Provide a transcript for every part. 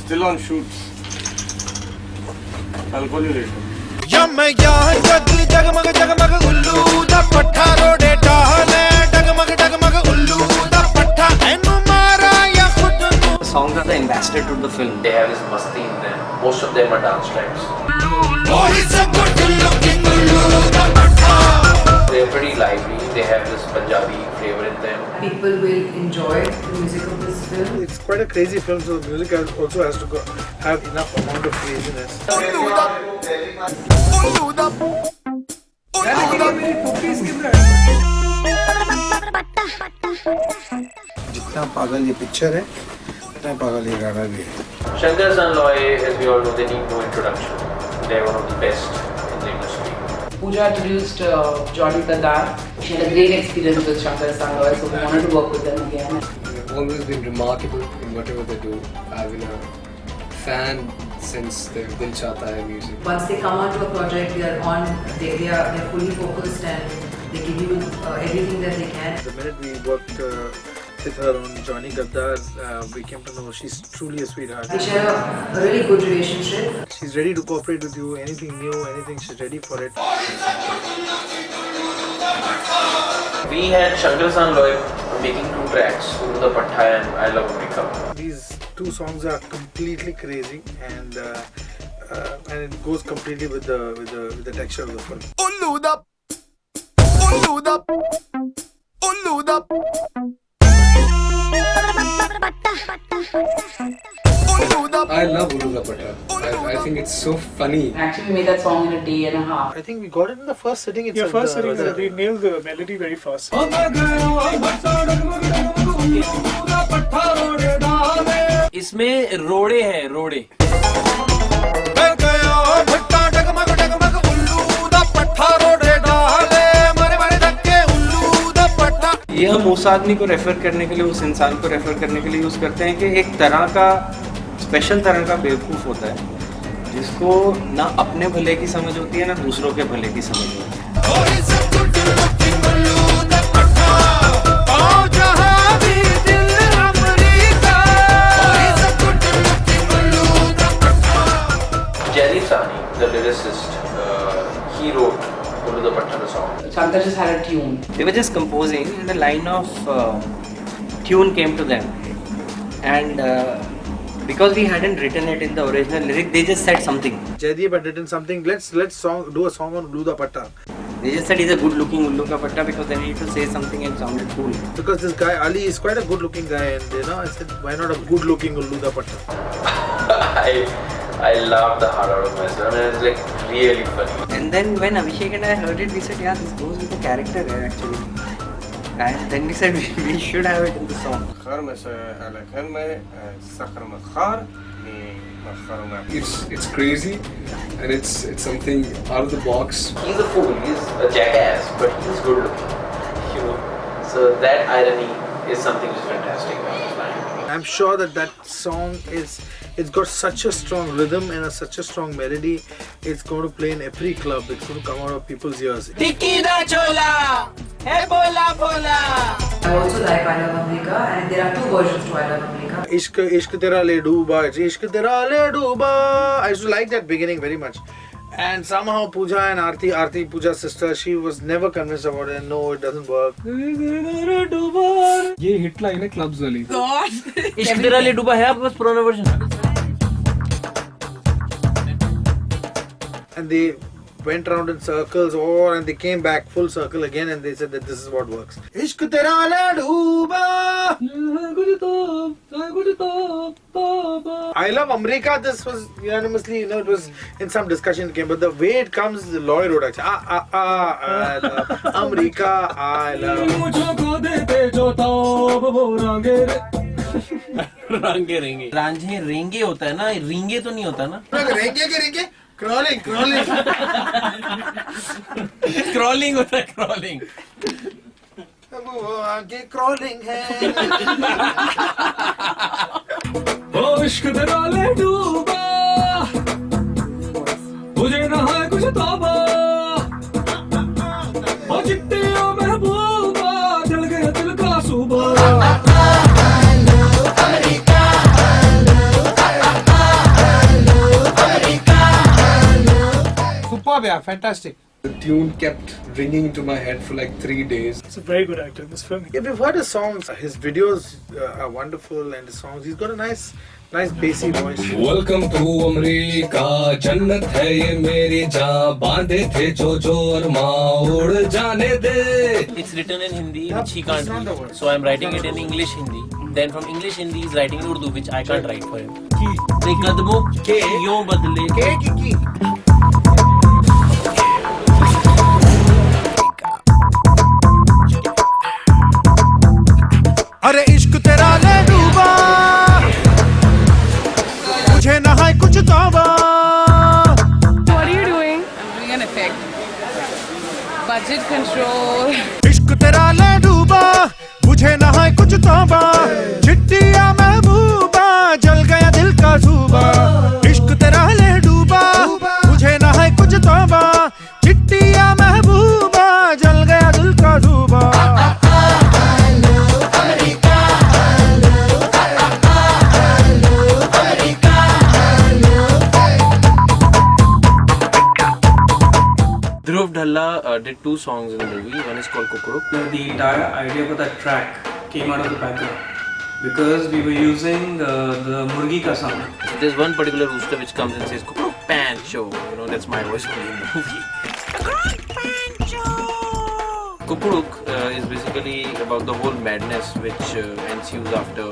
Still on shoots. I'll call you later. मैं यहाँ जगमग जगमग उल्लू दा पट्ठा रोडे डाले डगमग उल्लू दा पट्ठा एनु मारा या खुद को. The songs are the ambassador to the film. They have this masti in them. Most of them are dance tracks. Oh, he's a good looking ullu da pattha. They're pretty lively. They have this Punjabi flavor in them. People will enjoy the music of this film. It's quite a crazy film, so the music also has to have enough amount of craziness. जितना पागल ये picture है उतना पागल ये गाना भी है. Shankar San Loy, as we all know, they need no introduction. They're one of the best in the industry. Pooja introduced Johnny Kadar. She had a great experience with Shankar Sangloy, so we wanted to work with them again. They've always been remarkable in whatever they do. I've been a fan since their Dil Chahta Hai music. Once they come onto a project, they're fully focused and they give you everything that they can. The minute we worked with her on Johnny Gaddar, we came to know she's truly a sweetheart. They share a really good relationship. She's ready to cooperate with you. Anything new, anything, she's ready for it. We had Shankar San Loy making 2 tracks, Ulu Da Pattha and I Love America. These 2 songs are completely crazy, and it goes completely with the texture of the film. Ullu da I love Ulu Da Pattha. I think it's so funny. Actually, we made that song in a day and a half. I think we got it in the first sitting itself. Yeah, first sitting, they nailed the melody very fast. इसमें रोड़े हैं रोड़े. मैं गया भट्टा डगमग उल्लू दा पट्ठा रोडे डाले मारे धक्के उल्लू दा पट्ठा. ये हम उस आदमी को रेफर करने के लिए, उस इंसान को रेफर करने के लिए यूज करते हैं कि एक तरह का स्पेशल तरह का बेवकूफ होता है जिसको ना अपने भले की समझ होती है ना दूसरों के भले की समझ होती है. Oh, he's a good looking ullu da pattha. Oh, jahan bhi dil America. Oh, he's a good looking ullu da pattha. Jerry Sani, the lyricist, he wrote Ulu Da Pattha, the song. Shankar just had a tune. They were just composing and a line of tune came to them, and because we hadn't written it in the original lyric, they just said something. Jaideep had written something. Let's do a song on Ullu Da Pattha. They just said he's a good looking Ullu Ka Patta because they need to say something and sounded cool. Because this guy Ali is quite a good looking guy, and I said, why not a good looking Ullu Da Pattha? I laughed the heart out of myself and it's like really funny. And then when Abhishek and I heard it, we said, yeah, this goes with the character actually. And then we said we should have it in the song. It's crazy, and it's something out of the box. He's a fool, he's a jackass, but he's good looking, you know. So that irony is something which is fantastic about this line. I'm sure that song it's got such a strong rhythm and such a strong melody. It's going to play in every club. It's going to come out of people's ears. Tikki da chola hai bola bola. I also like I Love America, and there are 2 versions to I Love America. Ishq tera le dooba, ishq tera le dooba. I used to like that beginning very much. And somehow Pooja and Aarti, Pooja's sister, she was never convinced about it. No, it doesn't work. ये hit line है clubs वाली. इश्क तेरा ले डूबा है आपके पास पुराना version? And they went around in circles, and they came back full circle again, and they said that this is what works. Ishq tera le dooba. I Love America. This was unanimously, it was in some discussion it came, but the way it comes, the Lloyd wrote actually. I love America. I love. रंगे रेंगे रांझे रेंगे होता है ना, रिंगे तो नहीं होता ना. रेंगे क्रॉलिंग क्रॉलिंग होता है, क्रॉलिंग. वो आगे क्रॉलिंग है. ओ इश्क तेरा ले डूबा, मुझे ना है कुछ तौबा, ओ चिट्टी ओ महबूबा, जल गया दिल का सूबा. Yeah, fantastic. The tune kept ringing into my head for like 3 days. He's a very good actor in this film. Yeah, we've heard his songs. His videos are wonderful, and his songs. He's got a nice bassy voice. Welcome to America, जन्नत है ये मेरी जहाँ, बांधे थे जो अरमां उड़ जाने दे. It's written in Hindi, which he can't read. So I'm writing it in English Hindi. Then from English Hindi, he's writing in Urdu, which I can't write for him. ते कदमों के यूं बदले. अरे इश्क तेरा ले डूबा, मुझे ना है कुछ तौबा. What are you doing? I'm doing an effect. Budget control. इश्क तेरा ले डूबा, मुझे ना है कुछ तौबा. चिट्टिया महबूबा, जल गया दिल का सूबा. इश्क तेरा ले डूबा, मुझे ना है कुछ तौबा. चिट्टिया महबूबा, जल गया दिल का सूबा. Dhruv Dhalla did 2 songs in the movie. One is called Kukuruk. The entire idea for that track came out of the background because we were using the Murgi ka sound. There's one particular rooster which comes and says Kukuruk Pancho. You know, that's my voice only in the movie. Kukuruk is basically about the whole madness which ensues after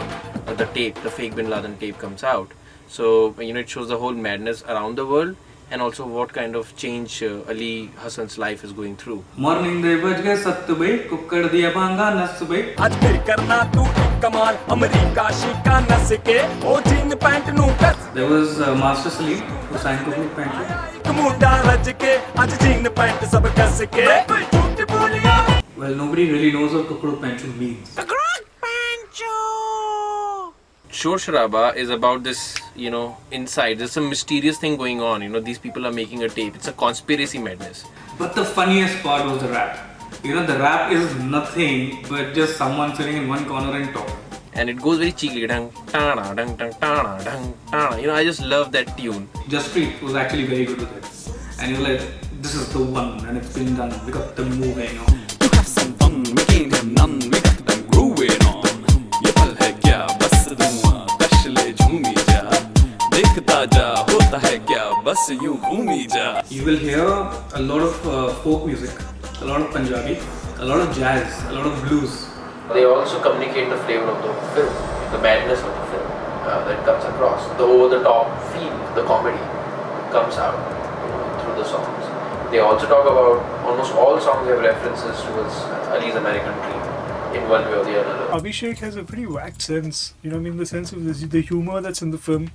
the tape, the fake Bin Laden tape comes out. So, you know, it shows the whole madness around the world and also what kind of change Ali Hassan's life is going through. Morning de baj gaye 7 baje, kukkad diya bhanga nas baje. आज फिर करना तू एक कमाल, America शिका नस के, ओ gene pant नू कस. There was Master Salim who sang Kukuruk Pancho. मुंडा रज के, आज जीन पैंट सब कस के. झूठ बोलिया. Well, nobody really knows what Kukuruk Pancho means. Shor Sharaba is about this, you know, inside. There's some mysterious thing going on. You know, these people are making a tape. It's a conspiracy madness. But the funniest part was the rap. You know, the rap is nothing but just someone sitting in one corner and talking. And it goes very cheekily. Dang, tana, dang, dang, tana, dang, tana. You know, I just love that tune. Jaspreet was actually very good with it. And he was like, this is the one and it's been done. We got the moving on. To have some fun, making them none, we got them grooving on. ये पल है क्या, बस धुआं, कश ले झूमी जा. देखता जा, होता है क्या, बस यूं घूमी जा. You will hear a lot of folk music, a lot of Punjabi, a lot of jazz, a lot of blues. They also communicate the flavor of the film, the madness of the film that comes across. The over-the-top feel, the comedy comes out through the songs. They also talk about, almost all songs have references towards Ali's American dream in one way or the other. Abhishek has a pretty whacked sense. You know, I mean, the sense of the humor that's in the film.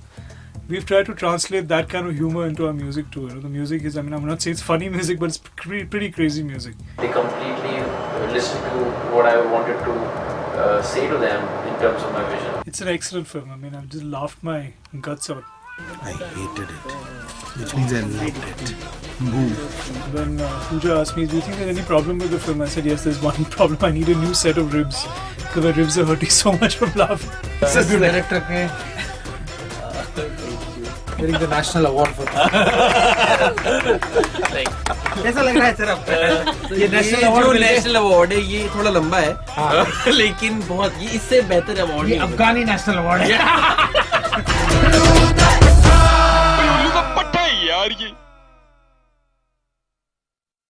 We've tried to translate that kind of humor into our music too. You know, the music is, I mean, I'm not saying it's funny music, but it's pretty crazy music. They completely listened to what I wanted to say to them in terms of my vision. It's an excellent film. I mean, I've just laughed my guts out. I hated it, which means I loved it. When Pooja asked me, do you think there's any problem with the film? I said, yes, there's one problem. I need a new set of ribs because my ribs are hurting so much from laughing. This is the director के getting the national award for कैसा लग रहा है sir आपको? ये national award जो national award है ये थोड़ा लंबा है लेकिन बहुत ये इससे बेहतर अवार्ड ये अफगानी नेशनल अवार्ड है पट्टा यार ये.